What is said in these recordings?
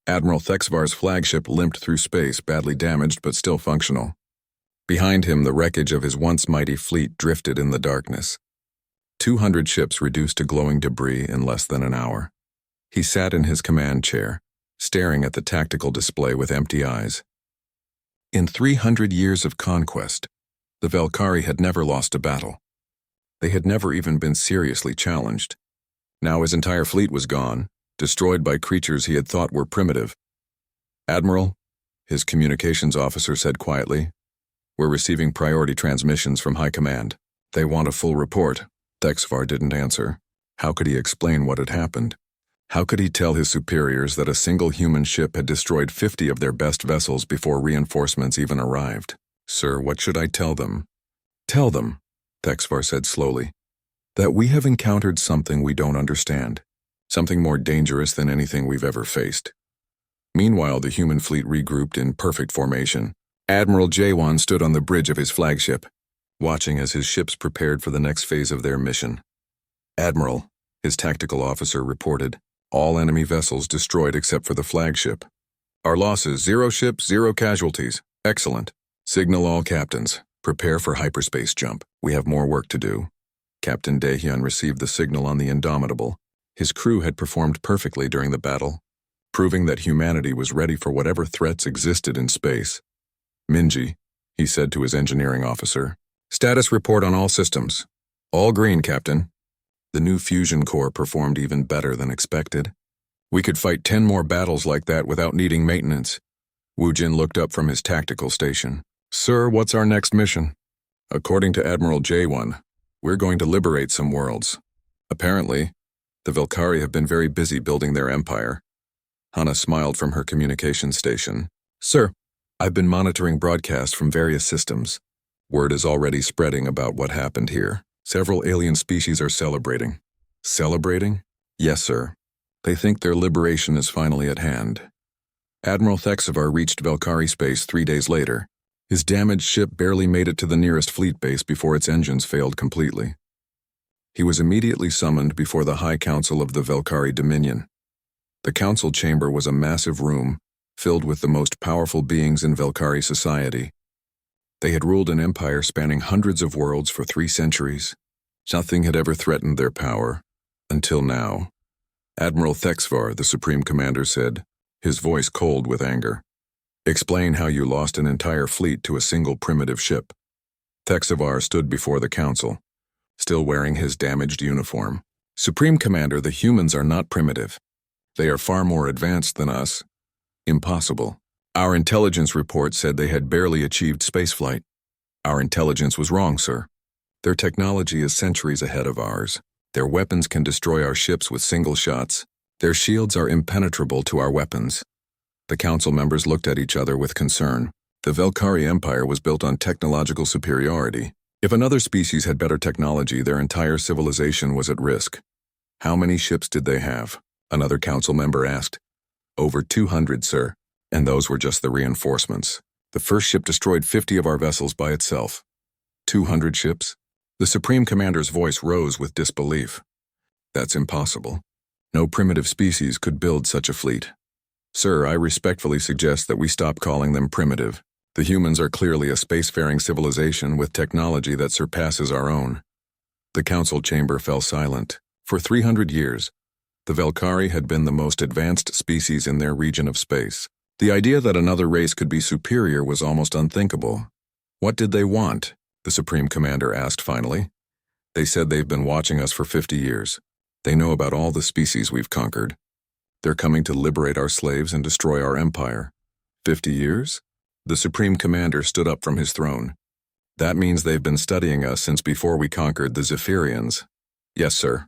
Admiral Thexvar's flagship limped through space, badly damaged but still functional. Behind him, the wreckage of his once mighty fleet drifted in the darkness. 200 ships reduced to glowing debris in less than an hour. He sat in his command chair, staring at the tactical display with empty eyes. In 300 years of conquest, the Velkhari had never lost a battle. They had never even been seriously challenged. Now his entire fleet was gone, destroyed by creatures he had thought were primitive. "Admiral," his communications officer said quietly, "we're receiving priority transmissions from High Command. They want a full report." Thexvar didn't answer. How could he explain what had happened? How could he tell his superiors that a single human ship had destroyed 50 of their best vessels before reinforcements even arrived? "Sir, what should I tell them?" "Tell them," Thexvar said slowly, "that we have encountered something we don't understand, something more dangerous than anything we've ever faced." Meanwhile, the human fleet regrouped in perfect formation. Admiral J1 stood on the bridge of his flagship, watching as his ships prepared for the next phase of their mission. "Admiral," his tactical officer reported, "all enemy vessels destroyed except for the flagship. Our losses: 0 ships, 0 casualties. Excellent. Signal all captains. Prepare for hyperspace jump. We have more work to do." Captain Dahyun received the signal on the Indomitable. His crew had performed perfectly during the battle, proving that humanity was ready for whatever threats existed in space. "Minji," he said to his engineering officer, "status report on all systems." "All green, Captain." The new fusion core performed even better than expected. "We could fight 10 more battles like that without needing maintenance." Woojin looked up from his tactical station. "Sir, what's our next mission?" "According to Admiral J1, we're going to liberate some worlds. Apparently, the Velkhari have been very busy building their empire." Hana smiled from her communication station. "Sir, I've been monitoring broadcasts from various systems. Word is already spreading about what happened here. Several alien species are celebrating." "Celebrating?" "Yes, sir. They think their liberation is finally at hand." Admiral Thexvar reached Velkhari space 3 days later. His damaged ship barely made it to the nearest fleet base before its engines failed completely. He was immediately summoned before the High Council of the Velkhari Dominion. The council chamber was a massive room, filled with the most powerful beings in Velkhari society. They had ruled an empire spanning hundreds of worlds for 3 centuries. Nothing had ever threatened their power, until now. Admiral Thexvar, the Supreme Commander, said, his voice cold with anger. "Explain how you lost an entire fleet to a single primitive ship." Thexvar stood before the council, still wearing his damaged uniform. "Supreme Commander, the humans are not primitive. They are far more advanced than us." "Impossible. Our intelligence report said they had barely achieved spaceflight." "Our intelligence was wrong, sir. Their technology is centuries ahead of ours. Their weapons can destroy our ships with single shots. Their shields are impenetrable to our weapons." The council members looked at each other with concern. The Velkhari Empire was built on technological superiority. If another species had better technology, their entire civilization was at risk. "How many ships did they have?" another council member asked. "Over 200, sir, and those were just the reinforcements. The first ship destroyed 50 of our vessels by itself." 200 ships? The Supreme Commander's voice rose with disbelief. "That's impossible. No primitive species could build such a fleet." "Sir, I respectfully suggest that we stop calling them primitive. The humans are clearly a spacefaring civilization with technology that surpasses our own." The council chamber fell silent. For 300 years, the Velkhari had been the most advanced species in their region of space. The idea that another race could be superior was almost unthinkable. "What did they want?" the Supreme Commander asked finally. "They said they've been watching us for 50 years. They know about all the species we've conquered. They're coming to liberate our slaves and destroy our empire." 50 years? The Supreme Commander stood up from his throne. "That means they've been studying us since before we conquered the Zephyrians." "Yes, sir.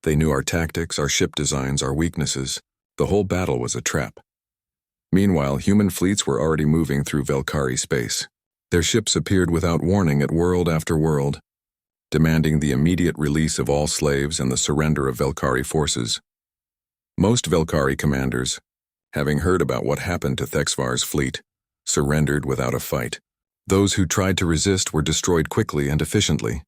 They knew our tactics, our ship designs, our weaknesses. The whole battle was a trap." Meanwhile, human fleets were already moving through Velkhari space. Their ships appeared without warning at world after world, demanding the immediate release of all slaves and the surrender of Velkhari forces. Most Velkhari commanders, having heard about what happened to Thexvar's fleet, surrendered without a fight. Those who tried to resist were destroyed quickly and efficiently.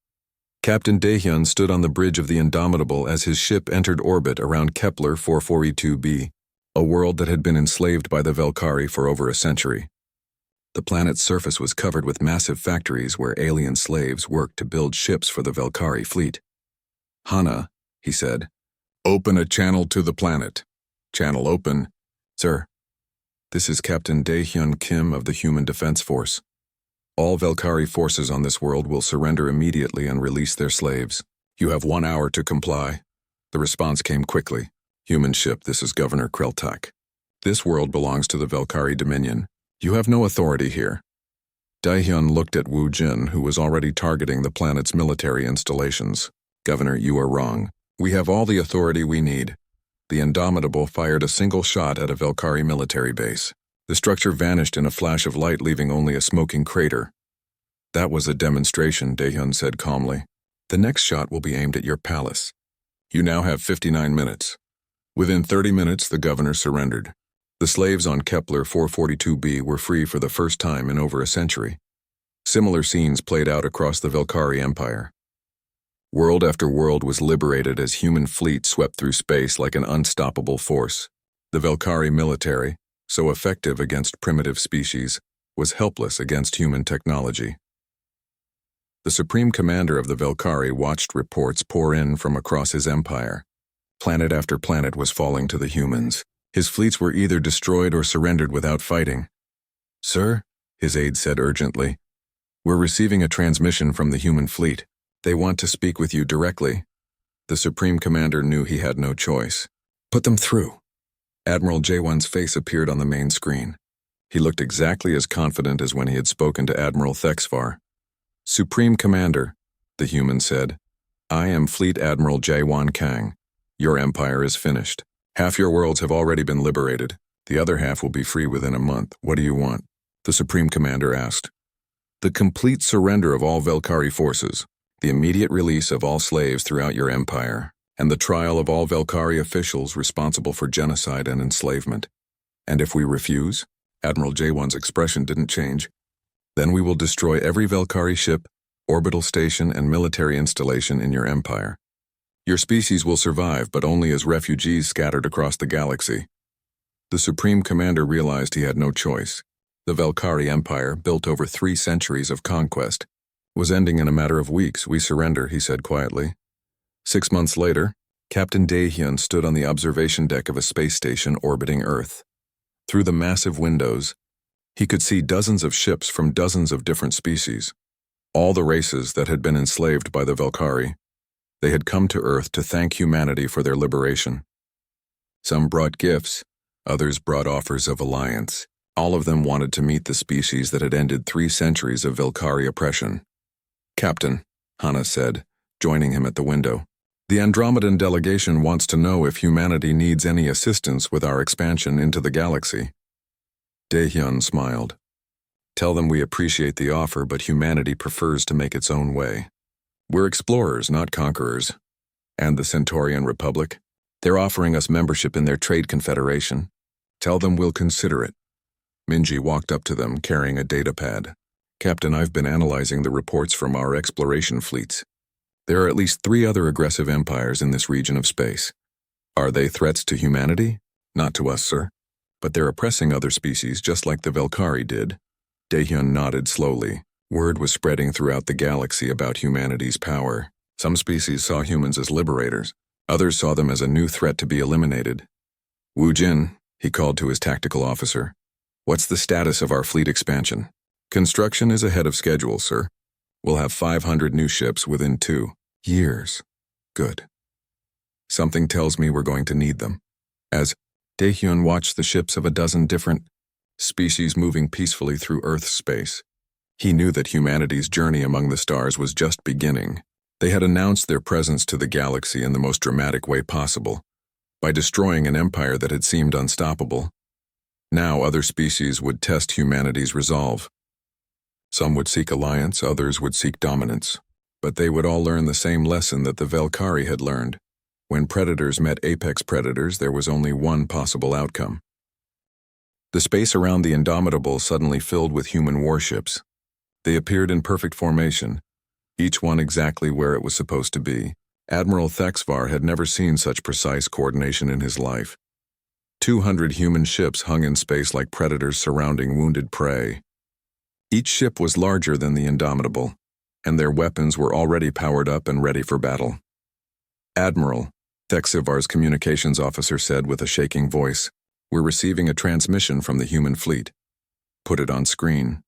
Captain Dahyun stood on the bridge of the Indomitable as his ship entered orbit around Kepler 44E2b. a world that had been enslaved by the Velkari for over a century. The planet's surface was covered with massive factories where alien slaves worked to build ships for the Velkari fleet. "Hana," he said, "open a channel to the planet." "Channel open." "Sir, this is Captain Dae-hyun Kim of the Human Defense Force. All Velkari forces on this world will surrender immediately and release their slaves. You have 1 hour to comply." The response came quickly. "Human ship, this is Governor Kreltak. This world belongs to the Velkari Dominion. You have no authority here." Dae-hyun looked at Woo Jin, who was already targeting the planet's military installations. "Governor, you are wrong. We have all the authority we need." The Indomitable fired a single shot at a Velkari military base. The structure vanished in a flash of light, leaving only a smoking crater. "That was a demonstration," Dae-hyun said calmly. "The next shot will be aimed at your palace. You now have 59 minutes. Within 30 minutes, the governor surrendered. The slaves on Kepler 442b were free for the first time in over a century. Similar scenes played out across the Velkari Empire. World after world was liberated as human fleets swept through space like an unstoppable force. The Velkari military, so effective against primitive species, was helpless against human technology. The Supreme Commander of the Velkari watched reports pour in from across his empire. Planet after planet was falling to the humans. His fleets were either destroyed or surrendered without fighting. "Sir," his aide said urgently, "we're receiving a transmission from the human fleet. They want to speak with you directly." The Supreme Commander knew he had no choice. "Put them through." Admiral Jaewon's face appeared on the main screen. He looked exactly as confident as when he had spoken to Admiral Thexvar. "Supreme Commander," the human said, "I am Fleet Admiral Jaewon Kang. Your empire is finished. Half your worlds have already been liberated. The other half will be free within a month. What do you want?" The Supreme Commander asked. "The complete surrender of all Velkari forces, the immediate release of all slaves throughout your empire, and the trial of all Velkari officials responsible for genocide and enslavement. And if we refuse," Admiral Jaewon's expression didn't change, "then we will destroy every Velkari ship, orbital station, and military installation in your empire. Your species will survive, but only as refugees scattered across the galaxy." The Supreme Commander realized he had no choice. The Velkari Empire, built over 3 centuries of conquest, was ending in a matter of weeks. "We surrender," he said quietly. 6 months later, Captain Dae-hyun stood on the observation deck of a space station orbiting Earth. Through the massive windows, he could see dozens of ships from dozens of different species, all the races that had been enslaved by the Velkari. They had come to Earth to thank humanity for their liberation. Some brought gifts, others brought offers of alliance. All of them wanted to meet the species that had ended 3 centuries of Velkari oppression. "Captain," Hana said, joining him at the window, "the Andromedan delegation wants to know if humanity needs any assistance with our expansion into the galaxy." Dae-hyun smiled. "Tell them we appreciate the offer, but humanity prefers to make its own way. We're explorers, not conquerors. And the Centaurian Republic? They're offering us membership in their trade confederation. Tell them we'll consider it." Minji walked up to them, carrying a datapad. "Captain, I've been analyzing the reports from our exploration fleets. There are at least 3 other aggressive empires in this region of space. Are they threats to humanity? Not to us, sir. But they're oppressing other species just like the Velkari did." Dae-hyun nodded slowly. Word was spreading throughout the galaxy about humanity's power. Some species saw humans as liberators. Others saw them as a new threat to be eliminated. "Woo Jin," he called to his tactical officer, "what's the status of our fleet expansion?" "Construction is ahead of schedule, sir. We'll have 500 new ships within 2 years. Good. Something tells me we're going to need them." As Dae-hyun watched the ships of a dozen different species moving peacefully through Earth's space, he knew that humanity's journey among the stars was just beginning. They had announced their presence to the galaxy in the most dramatic way possible, by destroying an empire that had seemed unstoppable. Now other species would test humanity's resolve. Some would seek alliance, others would seek dominance. But they would all learn the same lesson that the Velkari had learned. When predators met apex predators, there was only one possible outcome. The space around the Indomitable suddenly filled with human warships. They appeared in perfect formation, each one exactly where it was supposed to be. Admiral Thexvar had never seen such precise coordination in his life. 200 human ships hung in space like predators surrounding wounded prey. Each ship was larger than the Indomitable, and their weapons were already powered up and ready for battle. "Admiral," Thexivar's communications officer said with a shaking voice, "we're receiving a transmission from the human fleet." "Put it on screen."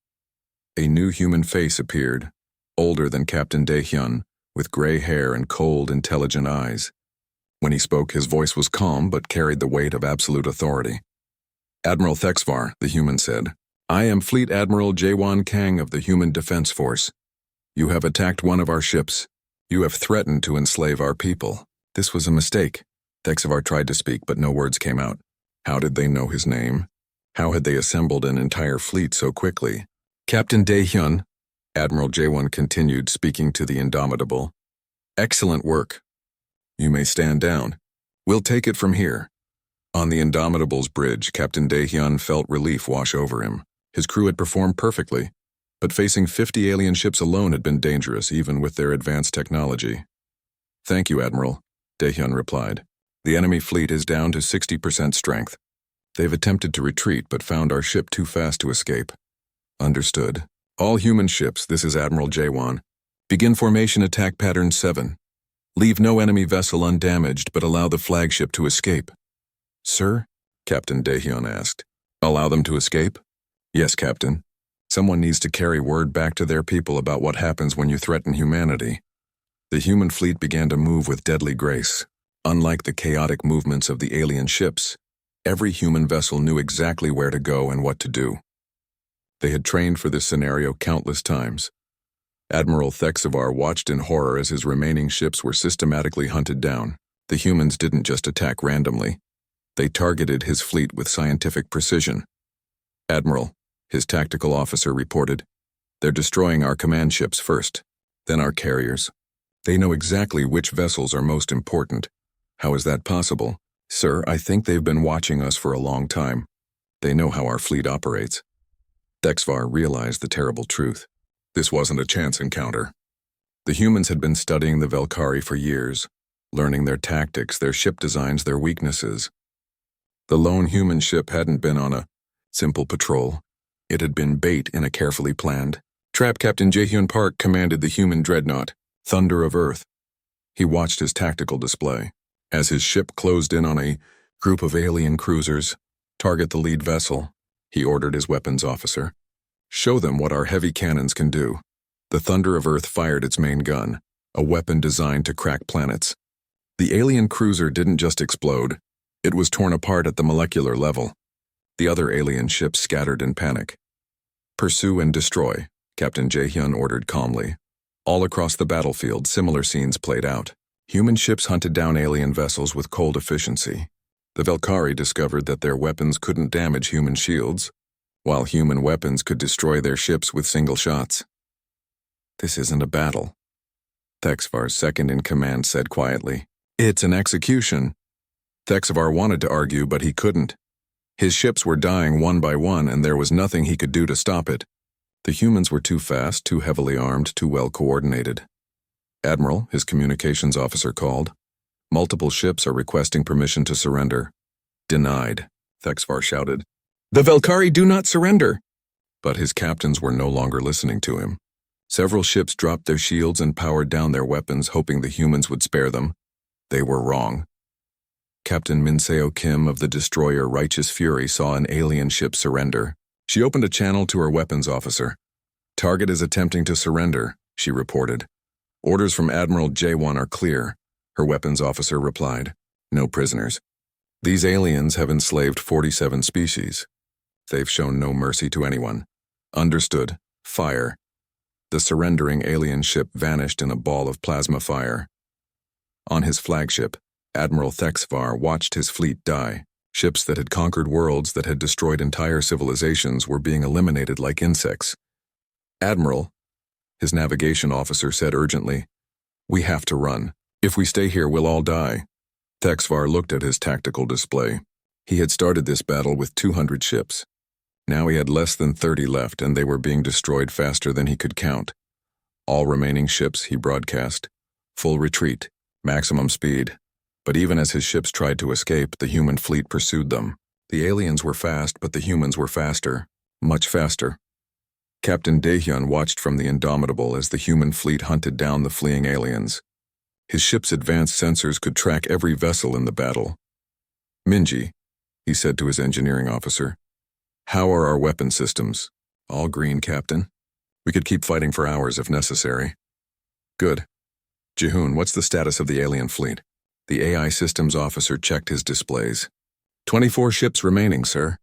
A new human face appeared, older than Captain Daehyun, with gray hair and cold, intelligent eyes. When he spoke, his voice was calm but carried the weight of absolute authority. "Admiral Thexivar," the human said, "I am Fleet Admiral Jaewon Kang of the Human Defense Force. You have attacked one of our ships. You have threatened to enslave our people." "This was a mistake." Thexivar tried to speak, but no words came out. How did they know his name? How had they assembled an entire fleet so quickly? "Captain Daehyun," Admiral Jaewon continued, speaking to the Indomitable. "Excellent work. You may stand down. We'll take it from here." On the Indomitable's bridge, Captain Daehyun felt relief wash over him. His crew had performed perfectly, but facing 50 alien ships alone had been dangerous, even with their advanced technology. "Thank you, Admiral," Daehyun replied. "The enemy fleet is down to 60% strength. They've attempted to retreat, but found our ship too fast to escape." "Understood. All human ships, this is Admiral Jaewon. Begin formation attack pattern 7. Leave no enemy vessel undamaged, but allow the flagship to escape." "Sir?" Captain Daehyun asked. "Allow them to escape?" "Yes, Captain. Someone needs to carry word back to their people about what happens when you threaten humanity." The human fleet began to move with deadly grace. Unlike the chaotic movements of the alien ships, every human vessel knew exactly where to go and what to do. They had trained for this scenario countless times. Admiral Thexivar watched in horror as his remaining ships were systematically hunted down. The humans didn't just attack randomly. They targeted his fleet with scientific precision. "Admiral," his tactical officer reported, "they're destroying our command ships first, then our carriers. They know exactly which vessels are most important." "How is that possible?" "Sir, I think they've been watching us for a long time. They know how our fleet operates." Thexivar realized the terrible truth. This wasn't a chance encounter. The humans had been studying the Velkari for years, learning their tactics, their ship designs, their weaknesses. The lone human ship hadn't been on a simple patrol. It had been bait in a carefully planned trap. Captain Jaehyun Park commanded the human dreadnought, Thunder of Earth. He watched his tactical display. As his ship closed in on a group of alien cruisers, "Target the lead vessel," he ordered his weapons officer. "Show them what our heavy cannons can do." The Thunder of Earth fired its main gun, a weapon designed to crack planets. The alien cruiser didn't just explode. It was torn apart at the molecular level. The other alien ships scattered in panic. "Pursue and destroy," Captain Jaehyun ordered calmly. All across the battlefield, similar scenes played out. Human ships hunted down alien vessels with cold efficiency. The Velkari discovered that their weapons couldn't damage human shields, while human weapons could destroy their ships with single shots. "This isn't a battle," Thexivar's second-in-command said quietly. "It's an execution." Thexivar wanted to argue, but he couldn't. His ships were dying one by one, and there was nothing he could do to stop it. The humans were too fast, too heavily armed, too well coordinated. "Admiral," his communications officer called. "Multiple ships are requesting permission to surrender." "Denied," Thexivar shouted. "The Velkari do not surrender!" But his captains were no longer listening to him. Several ships dropped their shields and powered down their weapons, hoping the humans would spare them. They were wrong. Captain Minseo Kim of the destroyer Righteous Fury saw an alien ship surrender. She opened a channel to her weapons officer. "Target is attempting to surrender," she reported. "Orders from Admiral Jaewon are clear," her weapons officer replied. "No prisoners. These aliens have enslaved 47 species. They've shown no mercy to anyone." "Understood. Fire." The surrendering alien ship vanished in a ball of plasma fire. On his flagship, Admiral Thexivar watched his fleet die. Ships that had conquered worlds, that had destroyed entire civilizations, were being eliminated like insects. "Admiral," his navigation officer said urgently, "we have to run. If we stay here, we'll all die." Thexivar looked at his tactical display. He had started this battle with 200 ships. Now he had less than 30 left, and they were being destroyed faster than he could count. "All remaining ships," he broadcast. "Full retreat. Maximum speed." But even as his ships tried to escape, the human fleet pursued them. The aliens were fast, but the humans were faster. Much faster. Captain Daehyun watched from the Indomitable as the human fleet hunted down the fleeing aliens. His ship's advanced sensors could track every vessel in the battle. "Minji," he said to his engineering officer, "how are our weapon systems?" "All green, Captain. We could keep fighting for hours if necessary." "Good. Jihoon, what's the status of the alien fleet?" The AI systems officer checked his displays. 24 ships remaining, sir.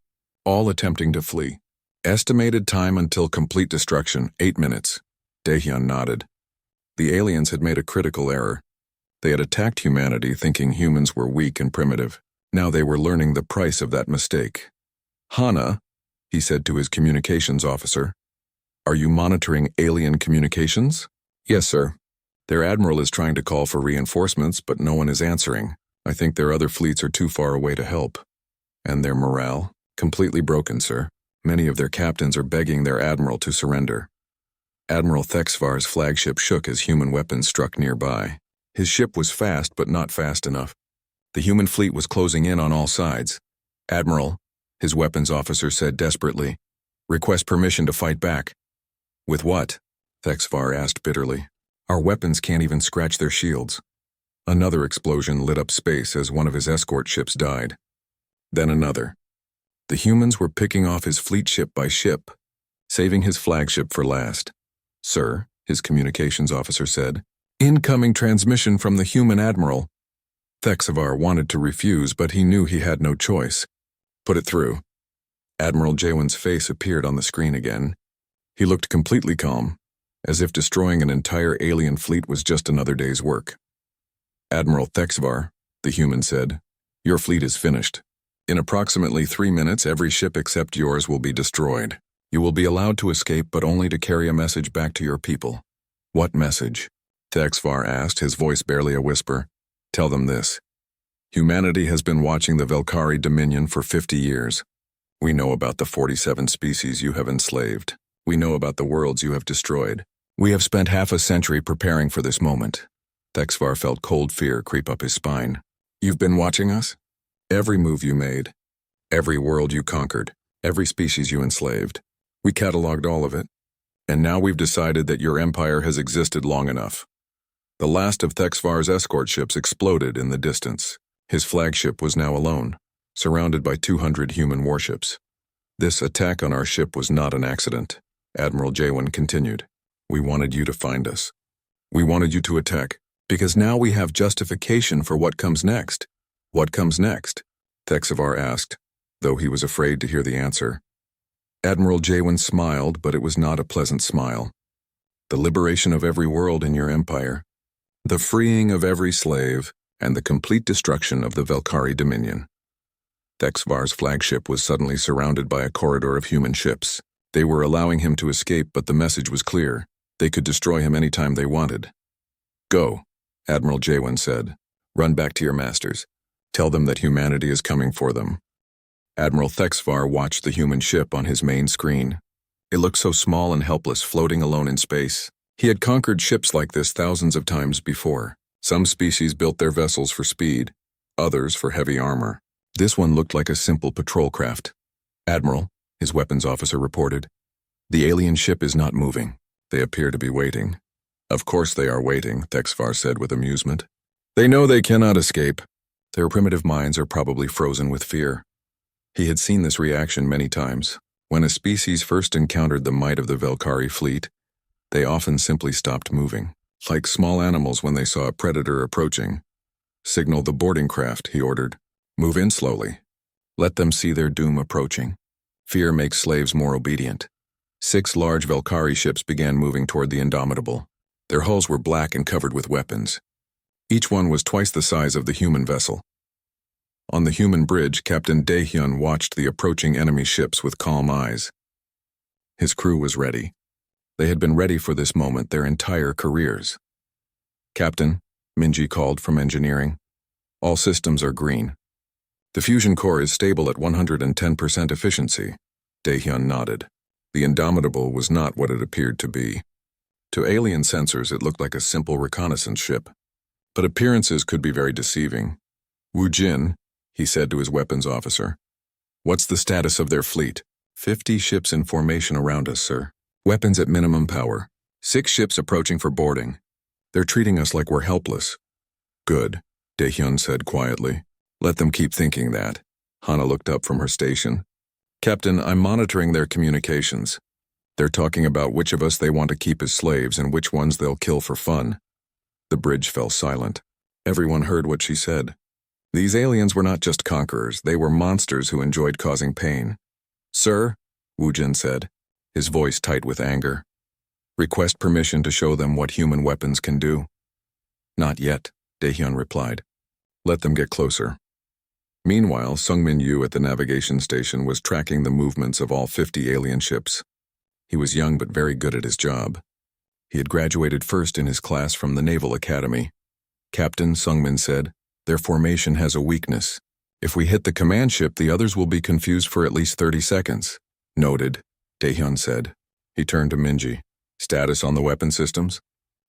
All attempting to flee. Estimated time until complete destruction, 8 minutes. Daehyun nodded. The aliens had made a critical error. They had attacked humanity thinking humans were weak and primitive. Now they were learning the price of that mistake. "Hana," he said to his communications officer, "are you monitoring alien communications?" "Yes, sir. Their admiral is trying to call for reinforcements, but no one is answering. I think their other fleets are too far away to help." "And their morale?" "Completely broken, sir. Many of their captains are begging their admiral to surrender." Admiral Thexvar's flagship shook as human weapons struck nearby. His ship was fast, but not fast enough. The human fleet was closing in on all sides. "Admiral," his weapons officer said desperately, "request permission to fight back." "With what?" Thexvar asked bitterly. "Our weapons can't even scratch their shields." Another explosion lit up space as one of his escort ships died. Then another. The humans were picking off his fleet ship by ship, saving his flagship for last. "Sir," his communications officer said, "incoming transmission from the human admiral." Thexvar wanted to refuse, but he knew he had no choice. "Put it through." Admiral Jaewon's face appeared on the screen again. He looked completely calm, as if destroying an entire alien fleet was just another day's work. "Admiral Thexvar," the human said, "your fleet is finished. In approximately 3 minutes, every ship except yours will be destroyed. You will be allowed to escape, but only to carry a message back to your people." "What message?" Thexvar asked, his voice barely a whisper. "Tell them this. Humanity has been watching the Velkari Dominion for 50 years. We know about the 47 species you have enslaved. We know about the worlds you have destroyed. We have spent half a century preparing for this moment." Thexvar felt cold fear creep up his spine. "You've been watching us? Every move you made, every world you conquered, every species you enslaved. We cataloged all of it. And now we've decided that your empire has existed long enough." The last of Thexvar's escort ships exploded in the distance. His flagship was now alone, surrounded by 200 human warships. "This attack on our ship was not an accident," Admiral Jaewon continued. "We wanted you to find us. We wanted you to attack, because now we have justification for what comes next." "What comes next?" Thexvar asked, though he was afraid to hear the answer. Admiral Jaewon smiled, but it was not a pleasant smile. "The liberation of every world in your empire, the freeing of every slave, and the complete destruction of the Velkari Dominion." Thexvar's flagship was suddenly surrounded by a corridor of human ships. They were allowing him to escape, but the message was clear. They could destroy him anytime they wanted. "Go," Admiral Jaewon said. "Run back to your masters. Tell them that humanity is coming for them." Admiral Thexvar watched the human ship on his main screen. It looked so small and helpless, floating alone in space. He had conquered ships like this thousands of times before. Some species built their vessels for speed, others for heavy armor. This one looked like a simple patrol craft. "Admiral," his weapons officer reported, "the alien ship is not moving. They appear to be waiting." "Of course they are waiting," Thexvar said with amusement. "They know they cannot escape. Their primitive minds are probably frozen with fear." He had seen this reaction many times. When a species first encountered the might of the Velkari fleet, they often simply stopped moving, like small animals when they saw a predator approaching. "Signal the boarding craft," he ordered. "Move in slowly. Let them see their doom approaching." Fear makes slaves more obedient. 6 large Velkari ships began moving toward the Indomitable. Their hulls were black and covered with weapons. Each one was twice the size of the human vessel. On the human bridge, Captain Daehyun watched the approaching enemy ships with calm eyes. His crew was ready. They had been ready for this moment their entire careers. "Captain," Minji called from engineering, "all systems are green. The fusion core is stable at 110% efficiency." Daehyun nodded. The Indomitable was not what it appeared to be. To alien sensors, it looked like a simple reconnaissance ship. But appearances could be very deceiving. "Wu Jin," he said to his weapons officer, What's the status of their fleet? 50 ships in formation around us, sir. Weapons at minimum power. 6 ships approaching for boarding. They're treating us like we're helpless. Good, Daehyun said quietly. Let them keep thinking that. Hana looked up from her station. Captain, I'm monitoring their communications. They're talking about which of us they want to keep as slaves and which ones they'll kill for fun. The bridge fell silent. Everyone heard what she said. These aliens were not just conquerors, they were monsters who enjoyed causing pain. Sir, Woojin said, his voice tight with anger. Request permission to show them what human weapons can do. Not yet, Daehyun replied. Let them get closer. Meanwhile, Sungmin Yu at the navigation station was tracking the movements of all 50 alien ships. He was young but very good at his job. He had graduated first in his class from the Naval Academy. Captain, Sungmin said, their formation has a weakness. If we hit the command ship, the others will be confused for at least 30 seconds. Noted, Daehyun said. He turned to Minji. Status on the weapon systems?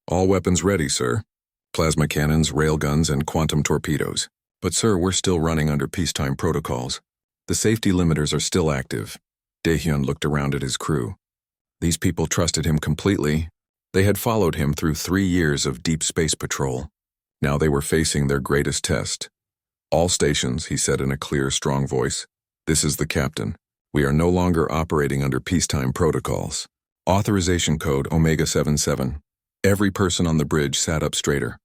All weapons ready, sir. Plasma cannons, railguns, and quantum torpedoes. But sir, we're still running under peacetime protocols. The safety limiters are still active. Daehyun looked around at his crew. These people trusted him completely. They had followed him through 3 years of deep space patrol. Now they were facing their greatest test. All stations, he said in a clear, strong voice. This is the captain. We are no longer operating under peacetime protocols. Authorization code Omega 77. Every person on the bridge sat up straighter.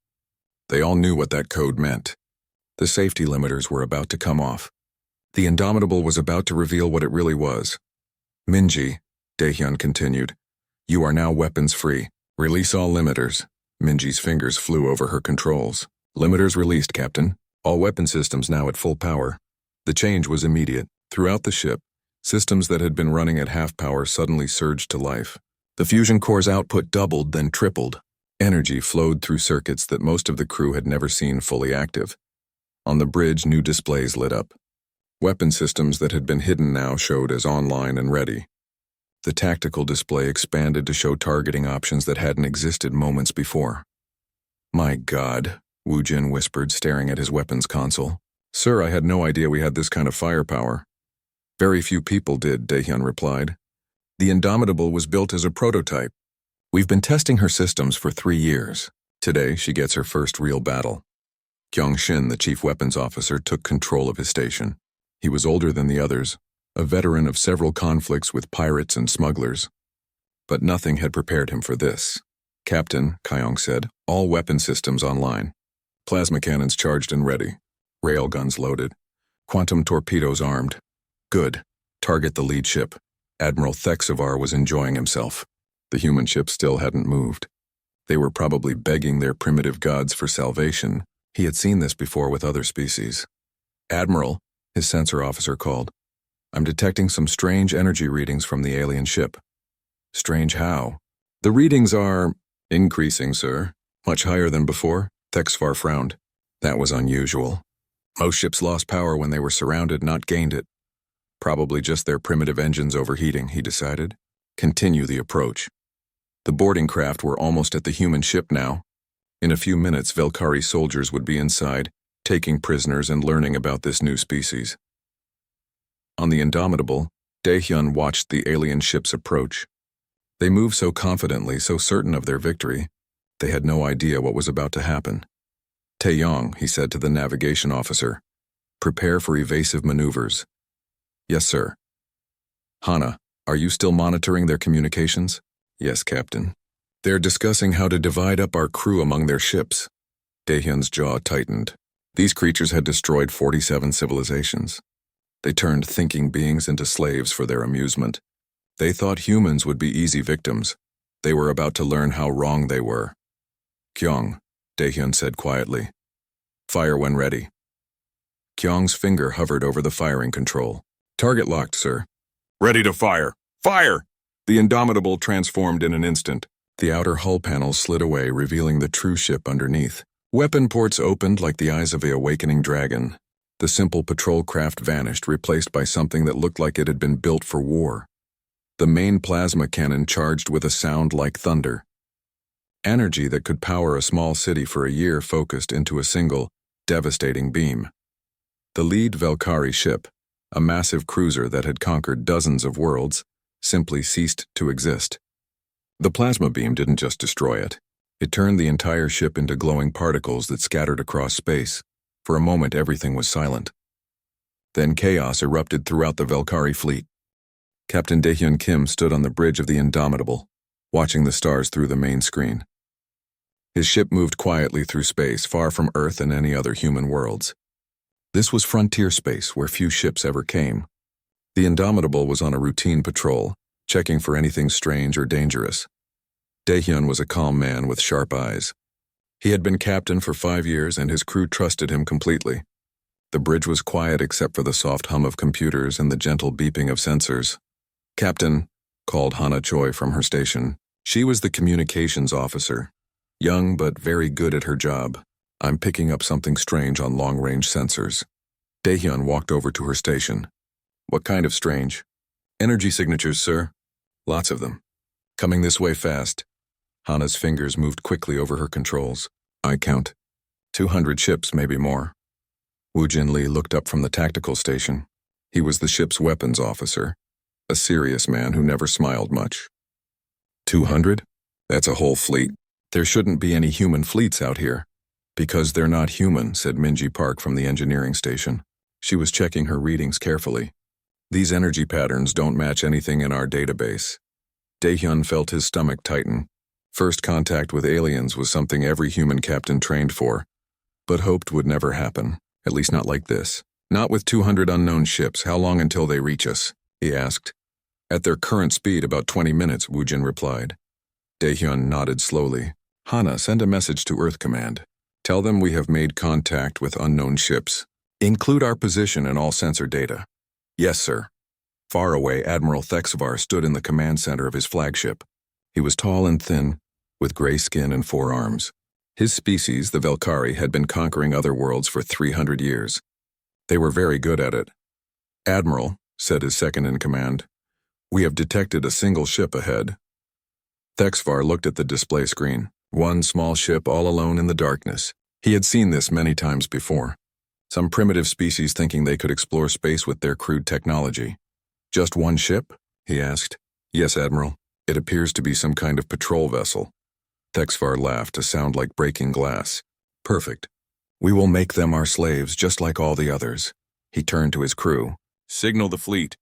They all knew what that code meant. The safety limiters were about to come off. The Indomitable was about to reveal what it really was. Minji, Daehyun continued, you are now weapons-free. Release all limiters. Minji's fingers flew over her controls. Limiters released, Captain. All weapon systems now at full power. The change was immediate. Throughout the ship, systems that had been running at half power suddenly surged to life. The fusion core's output doubled, then tripled. Energy flowed through circuits that most of the crew had never seen fully active. On the bridge, new displays lit up. Weapon systems that had been hidden now showed as online and ready. The tactical display expanded to show targeting options that hadn't existed moments before. My God, Woojin whispered, staring at his weapons console. Sir, I had no idea we had this kind of firepower. Very few people did, Daehyun replied. The Indomitable was built as a prototype. We've been testing her systems for 3 years. Today, she gets her first real battle. Kyung-shin, the chief weapons officer, took control of his station. He was older than the others, a veteran of several conflicts with pirates and smugglers. But nothing had prepared him for this. Captain, Kyung said, all weapon systems online. Plasma cannons charged and ready. Railguns loaded. Quantum torpedoes armed. Good. Target the lead ship. Admiral Thexavar was enjoying himself. The human ship still hadn't moved. They were probably begging their primitive gods for salvation. He had seen this before with other species. Admiral, his sensor officer called. I'm detecting some strange energy readings from the alien ship. Strange how? The readings are increasing, sir. Much higher than before. Thexavar frowned. That was unusual. Most ships lost power when they were surrounded, not gained it. Probably just their primitive engines overheating, he decided. Continue the approach. The boarding craft were almost at the human ship now. In a few minutes, Velkari soldiers would be inside, taking prisoners and learning about this new species. On the Indomitable, Daehyun watched the alien ships approach. They moved so confidently, so certain of their victory. They had no idea what was about to happen. Taeyong, he said to the navigation officer, prepare for evasive maneuvers. Yes, sir. Hana, are you still monitoring their communications? Yes, Captain. They're discussing how to divide up our crew among their ships. Daehyun's jaw tightened. These creatures had destroyed 47 civilizations. They turned thinking beings into slaves for their amusement. They thought humans would be easy victims. They were about to learn how wrong they were. Kyung, Daehyun said quietly. Fire when ready. Kyung's finger hovered over the firing control. Target locked, sir. Ready to fire. Fire! The Indomitable transformed in an instant. The outer hull panels slid away, revealing the true ship underneath. Weapon ports opened like the eyes of the awakening dragon. The simple patrol craft vanished, replaced by something that looked like it had been built for war. The main plasma cannon charged with a sound like thunder. Energy that could power a small city for a year focused into a single, devastating beam. The lead Velkari ship, A massive cruiser that had conquered dozens of worlds simply ceased to exist. The plasma beam didn't just destroy it. It turned the entire ship into glowing particles that scattered across space. For a moment, everything was silent. Then chaos erupted throughout the Velkari fleet. Captain Daehyun Kim stood on the bridge of the Indomitable, watching the stars through the main screen. His ship moved quietly through space, far from Earth and any other human worlds. This was frontier space where few ships ever came. The Indomitable was on a routine patrol, checking for anything strange or dangerous. Daehyun was a calm man with sharp eyes. He had been captain for 5 years and his crew trusted him completely. The bridge was quiet except for the soft hum of computers and the gentle beeping of sensors. "Captain," called Hana Choi from her station. She was the communications officer. Young but very good at her job. "I'm picking up something strange on long-range sensors." Daehyun walked over to her station. "What kind of strange?" "Energy signatures, sir. Lots of them. Coming this way fast." Hana's fingers moved quickly over her controls. "I count 200 ships, maybe more." Woo Jin Lee looked up from the tactical station. He was the ship's weapons officer, a serious man who never smiled much. 200? That's a whole fleet. There shouldn't be any human fleets out here. "Because they're not human," said Minji Park from the engineering station. She was checking her readings carefully. "These energy patterns don't match anything in our database." Daehyun felt his stomach tighten. First contact with aliens was something every human captain trained for, but hoped would never happen, at least not like this. "Not with 200 unknown ships. How long until they reach us?" he asked. "At their current speed, about 20 minutes, Woo Jin replied. Daehyun nodded slowly. "Hana, send a message to Earth Command. Tell them we have made contact with unknown ships. Include our position and all sensor data." "Yes, sir." Far away, Admiral Thexvar stood in the command center of his flagship. He was tall and thin, with gray skin and 4 arms. His species, the Velkari, had been conquering other worlds for 300 years. They were very good at it. "Admiral," said his second-in-command, "we have detected a single ship ahead." Thexvar looked at the display screen. One small ship all alone in the darkness. He had seen this many times before. Some primitive species thinking they could explore space with their crude technology. "Just one ship?" he asked. "Yes, Admiral. It appears to be some kind of patrol vessel." Thexvar laughed, a sound like breaking glass. "Perfect. We will make them our slaves just like all the others." He turned to his crew. "Signal the fleet."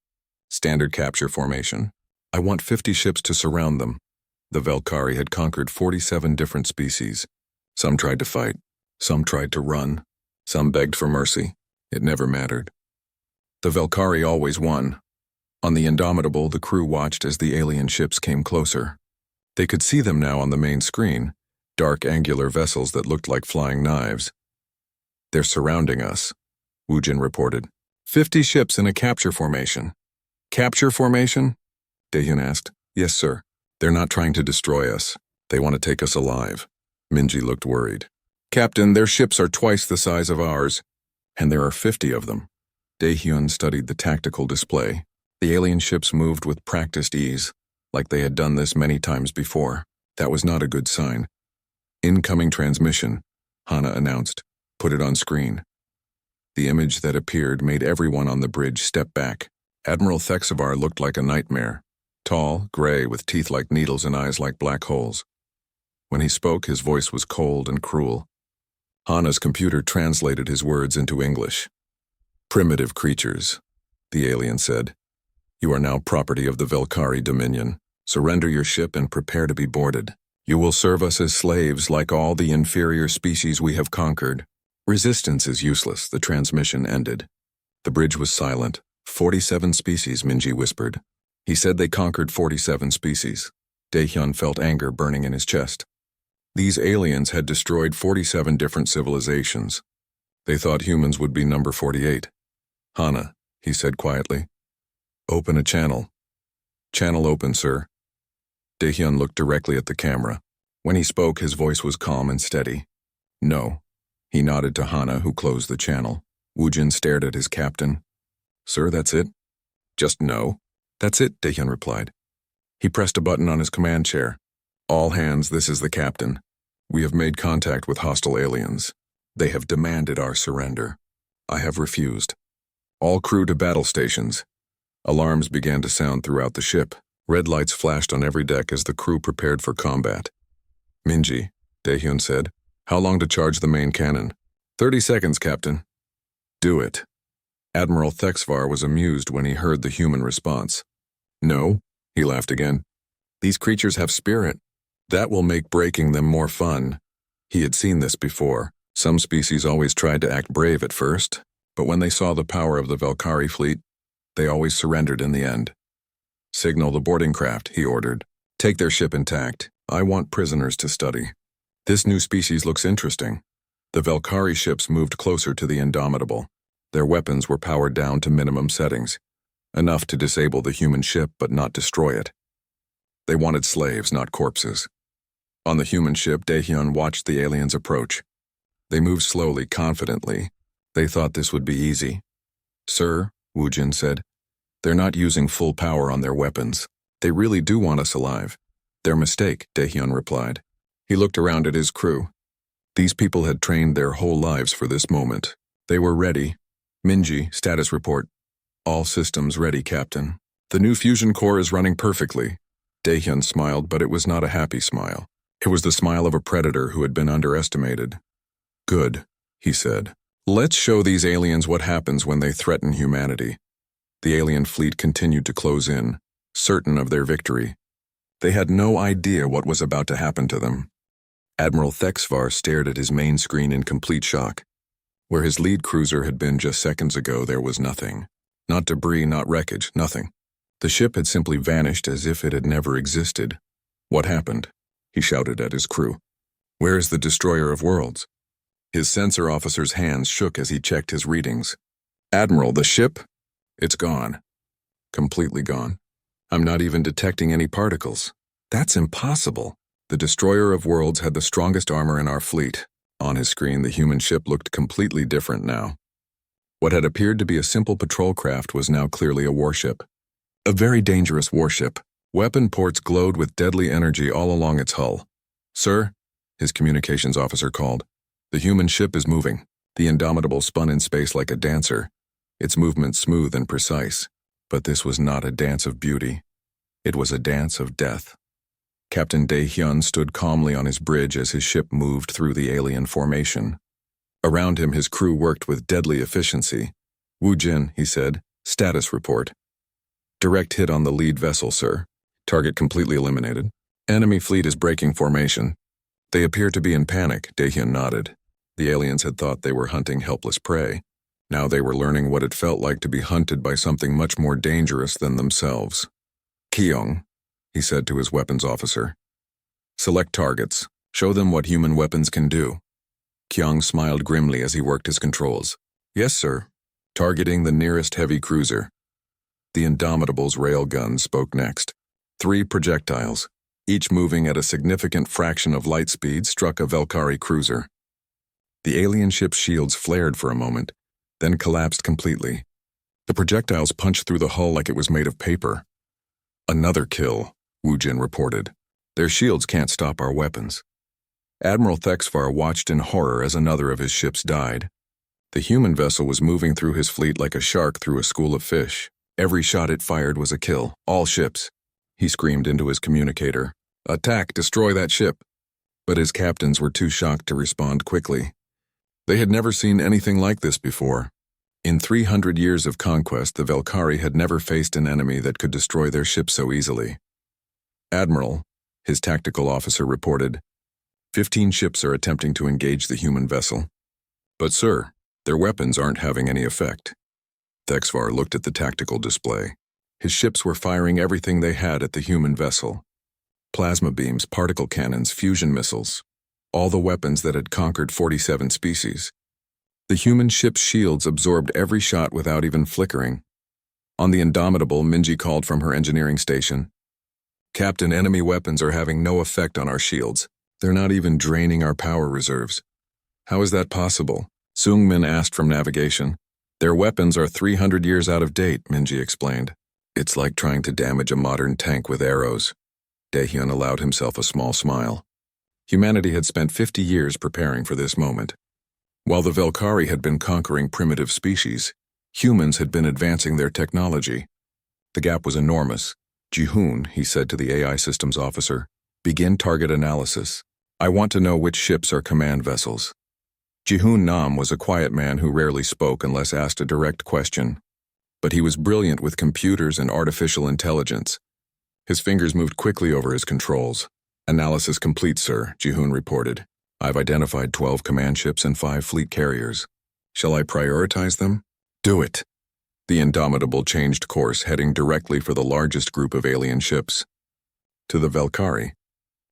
Standard capture formation. "I want 50 ships to surround them." The Velkari had conquered 47 different species. Some tried to fight. Some tried to run. Some begged for mercy. It never mattered. The Velkari always won. On the Indomitable, the crew watched as the alien ships came closer. They could see them now on the main screen, dark angular vessels that looked like flying knives. "They're surrounding us," Woo Jin reported. 50 ships in a capture formation." "Capture formation?" Daehyun asked. "Yes, sir. They're not trying to destroy us. They want to take us alive." Minji looked worried. "Captain, their ships are twice the size of ours, and there are 50 of them." Daehyun studied the tactical display. The alien ships moved with practiced ease, like they had done this many times before. That was not a good sign. "Incoming transmission," Hana announced. "Put it on screen." The image that appeared made everyone on the bridge step back. Admiral Thexvar looked like a nightmare. Tall, gray, with teeth like needles and eyes like black holes. When he spoke, his voice was cold and cruel. Hana's computer translated his words into English. "Primitive creatures," the alien said. "You are now property of the Velkari Dominion. Surrender your ship and prepare to be boarded. You will serve us as slaves like all the inferior species we have conquered." "Resistance is useless," the transmission ended. The bridge was silent. 47 species, Minji whispered. He said they conquered 47 species. Daehyun felt anger burning in his chest. These aliens had destroyed 47 different civilizations. They thought humans would be number 48. "Hana," he said quietly. "Open a channel." "Channel open, sir." Daehyun looked directly at the camera. When he spoke, his voice was calm and steady. "No." He nodded to Hana, who closed the channel. Woo Jin stared at his captain. "Sir, that's it?" "Just no." "That's it," Daehyun replied. He pressed a button on his command chair. "All hands, this is the captain. We have made contact with hostile aliens. They have demanded our surrender. I have refused." All crew to battle stations. Alarms began to sound throughout the ship. Red lights flashed on every deck as the crew prepared for combat. Minji, Daehyun said, how long to charge the main cannon? 30 seconds, Captain. Do it. Admiral Thexvar was amused when he heard the human response. No, he laughed again. These creatures have spirit. That will make breaking them more fun. He had seen this before. Some species always tried to act brave at first, but when they saw the power of the Valkyrie fleet, they always surrendered in the end. Signal the boarding craft, he ordered. Take their ship intact. I want prisoners to study. This new species looks interesting. The Valkyrie ships moved closer to the Indomitable. Their weapons were powered down to minimum settings, enough to disable the human ship but not destroy it. They wanted slaves, not corpses. On the human ship, Daehyun watched the aliens approach. They moved slowly, confidently. They thought this would be easy. Sir, Woojin said, they're not using full power on their weapons. They really do want us alive. Their mistake, Daehyun replied. He looked around at his crew. These people had trained their whole lives for this moment. They were ready. Minji, status report. All systems ready, Captain. The new fusion core is running perfectly. Daehyun smiled, but it was not a happy smile. It was the smile of a predator who had been underestimated. Good, he said. Let's show these aliens what happens when they threaten humanity. The alien fleet continued to close in, certain of their victory. They had no idea what was about to happen to them. Admiral Thexvar stared at his main screen in complete shock. Where his lead cruiser had been just seconds ago, there was nothing. Not debris, not wreckage, nothing. The ship had simply vanished as if it had never existed. What happened? He shouted at his crew. Where is the destroyer of worlds? His sensor officer's hands shook as he checked his readings. Admiral, the ship? It's gone. Completely gone. I'm not even detecting any particles. That's impossible. The destroyer of worlds had the strongest armor in our fleet. On his screen, the human ship looked completely different now. What had appeared to be a simple patrol craft was now clearly a warship. A very dangerous warship. Weapon ports glowed with deadly energy all along its hull. Sir, his communications officer called. The human ship is moving. The Indomitable spun in space like a dancer, its movement smooth and precise. But this was not a dance of beauty. It was a dance of death. Captain Daehyun stood calmly on his bridge as his ship moved through the alien formation. Around him, his crew worked with deadly efficiency. Woojin, he said, status report. Direct hit on the lead vessel, sir. Target completely eliminated. Enemy fleet is breaking formation. They appear to be in panic, Daehyun nodded. The aliens had thought they were hunting helpless prey. Now they were learning what it felt like to be hunted by something much more dangerous than themselves. Kyung, he said to his weapons officer. Select targets. Show them what human weapons can do. Kyung smiled grimly as he worked his controls. Yes, sir. Targeting the nearest heavy cruiser. The Indomitable's railgun spoke next. 3 projectiles, each moving at a significant fraction of light speed, struck a Valkyrie cruiser. The alien ship's shields flared for a moment, then collapsed completely. The projectiles punched through the hull like it was made of paper. Another kill, Woojin reported. Their shields can't stop our weapons. Admiral Thexvar watched in horror as another of his ships died. The human vessel was moving through his fleet like a shark through a school of fish. Every shot it fired was a kill. All ships. He screamed into his communicator. Attack, destroy that ship. But his captains were too shocked to respond quickly. They had never seen anything like this before. In 300 years of conquest, the Valkyrie had never faced an enemy that could destroy their ship so easily. Admiral, his tactical officer reported, 15 ships are attempting to engage the human vessel. But sir, their weapons aren't having any effect. Thexvar looked at the tactical display. His ships were firing everything they had at the human vessel. Plasma beams, particle cannons, fusion missiles. All the weapons that had conquered 47 species. The human ship's shields absorbed every shot without even flickering. On the Indomitable, Minji called from her engineering station. Captain, enemy weapons are having no effect on our shields. They're not even draining our power reserves. How is that possible? Seungmin asked from navigation. Their weapons are 300 years out of date, Minji explained. It's like trying to damage a modern tank with arrows. Daehyun allowed himself a small smile. Humanity had spent 50 years preparing for this moment. While the Valkyrie had been conquering primitive species, Humans had been advancing their technology. The gap was enormous. Jihoon, he said to the AI systems officer, begin target analysis. I want to know which ships are command vessels. Jihoon Nam was a quiet man who rarely spoke unless asked a direct question. But he was brilliant with computers and artificial intelligence. His fingers moved quickly over his controls. Analysis complete, sir, Jihoon reported. I've identified 12 command ships and 5 fleet carriers. Shall I prioritize them? Do it. The Indomitable changed course, heading directly for the largest group of alien ships. To the Valkyrie.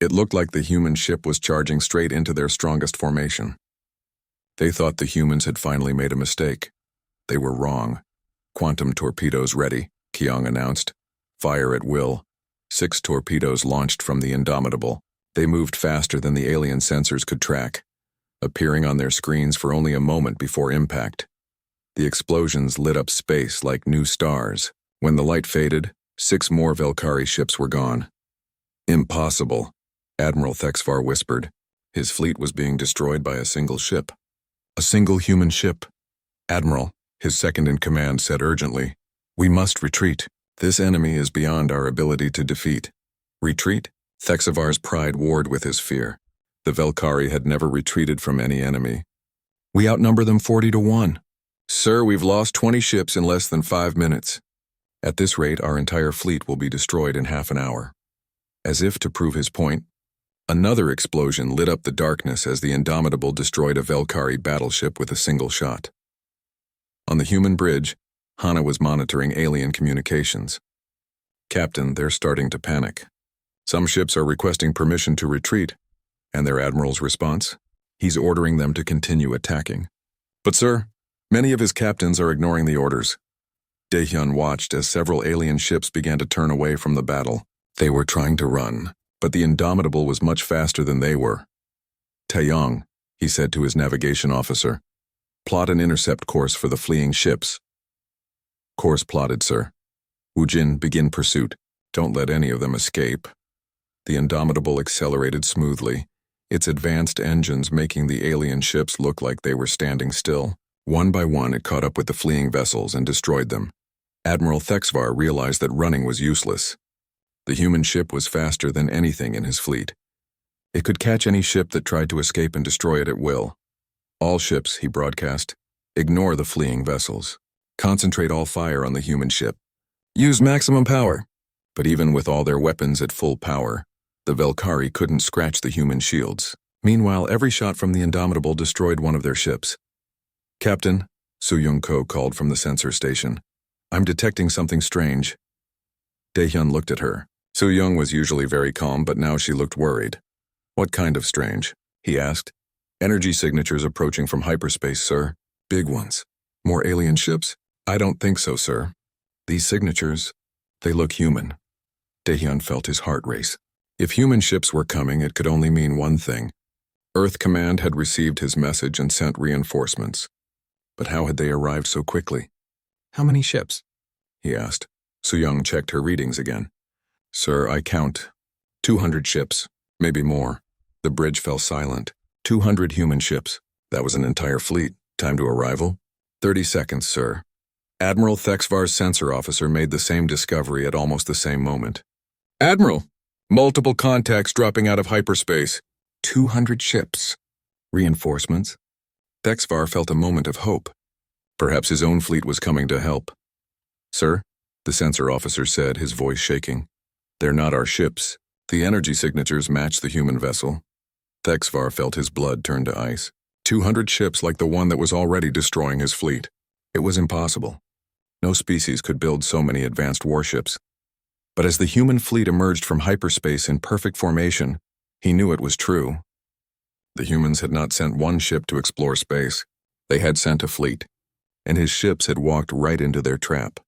It looked like the human ship was charging straight into their strongest formation. They thought the humans had finally made a mistake. They were wrong. Quantum torpedoes ready, Kyung announced. Fire at will. 6 torpedoes launched from the Indomitable. They moved faster than the alien sensors could track, appearing on their screens for only a moment before impact. The explosions lit up space like new stars. When the light faded, 6 more Valkyrie ships were gone. Impossible, Admiral Thexvar whispered. His fleet was being destroyed by a single ship. A single human ship. Admiral, his second-in-command said urgently, we must retreat. This enemy is beyond our ability to defeat. Retreat? Thexavar's pride warred with his fear. The Valkyrie had never retreated from any enemy. We outnumber them 40-1. Sir, we've lost 20 ships in less than 5 minutes. At this rate, our entire fleet will be destroyed in half an hour. As if to prove his point, another explosion lit up the darkness as the Indomitable destroyed a Valkyrie battleship with a single shot. On the human bridge, Hana was monitoring alien communications. Captain, they're starting to panic. Some ships are requesting permission to retreat, and their admiral's response? He's ordering them to continue attacking. But sir, many of his captains are ignoring the orders. Daehyun watched as several alien ships began to turn away from the battle. They were trying to run, but the Indomitable was much faster than they were. Taeyong, he said to his navigation officer, plot an intercept course for the fleeing ships. Course plotted, sir. Woojin, begin pursuit. Don't let any of them escape. The Indomitable accelerated smoothly, its advanced engines making the alien ships look like they were standing still. One by one, it caught up with the fleeing vessels and destroyed them. Admiral Thexvar realized that running was useless. The human ship was faster than anything in his fleet. It could catch any ship that tried to escape and destroy it at will. All ships, he broadcast, ignore the fleeing vessels. Concentrate all fire on the human ship. Use maximum power. But even with all their weapons at full power, the Valkyrie couldn't scratch the human shields. Meanwhile, every shot from the Indomitable destroyed one of their ships. Captain, Soo-Young-ko called from the sensor station. I'm detecting something strange. Daehyun looked at her. Soo-Young was usually very calm, but now she looked worried. What kind of strange? He asked. Energy signatures approaching from hyperspace, sir. Big ones. More alien ships? I don't think so, sir. These signatures, they look human. Daehyun felt his heart race. If human ships were coming, it could only mean one thing. Earth Command had received his message and sent reinforcements. But how had they arrived so quickly? How many ships? He asked. Soo-Young checked her readings again. Sir, I count 200 ships, maybe more. The bridge fell silent. 200 human ships. That was an entire fleet. Time to arrival? 30 seconds, sir. Admiral Thexvar's sensor officer made the same discovery at almost the same moment. Admiral! Multiple contacts dropping out of hyperspace. 200 ships. Reinforcements? Thexvar felt a moment of hope. Perhaps his own fleet was coming to help. Sir, the sensor officer said, his voice shaking. They're not our ships. The energy signatures match the human vessel. Thexvar felt his blood turn to ice. 200 ships like the one that was already destroying his fleet. It was impossible. No species could build so many advanced warships. But as the human fleet emerged from hyperspace in perfect formation, he knew it was true. The humans had not sent one ship to explore space. They had sent a fleet, and his ships had walked right into their trap.